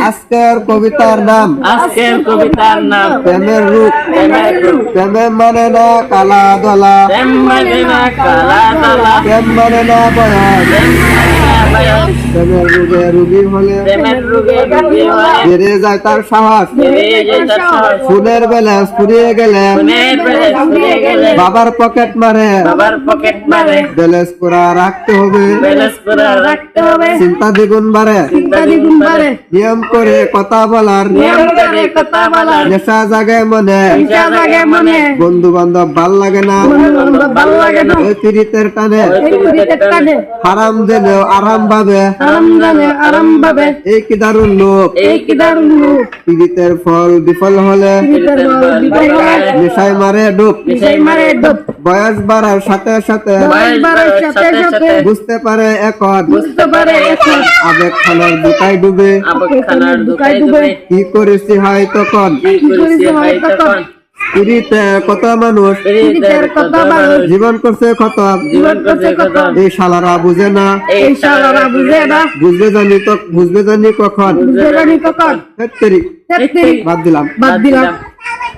আজকের কবিতার নাম প্রেমের রূপ। প্রেমে মানে না কালা দলা, প্রেম মানে না বয়স। প্রেমের রোগে রোগী হলে বেড়ে যায় তার সাহস। ফুলের ব্যালেন্স ফুরিয়ে গেলে বাবার পকেট মারে, ব্যালেন্স পুরা রাখতে হবে, চিন্তা দ্বিগুণ বাড়ে। নিয়ম করে কথা বলার নেশা জাগে মনে, বন্ধু বান্ধব ভাল লাগে না ওই পীড়িতের টানে। হারাম জেনেও আরাম ভাবে, এই কি দারুণ লোক। পীড়িতের ফল বিফল হলে নেশায় মারে ডুব। বয়স বাড়ার সাথে সাথে বুঝতে পারে এখন আবেগ খানার দুটাই ডুবে। কি করেছি হয় তখন পীড়িতে কত মানুষ জীবন করছে কত। এই শালারা বুঝে না, বুঝবে জানি কখন। বাদ দিলাম।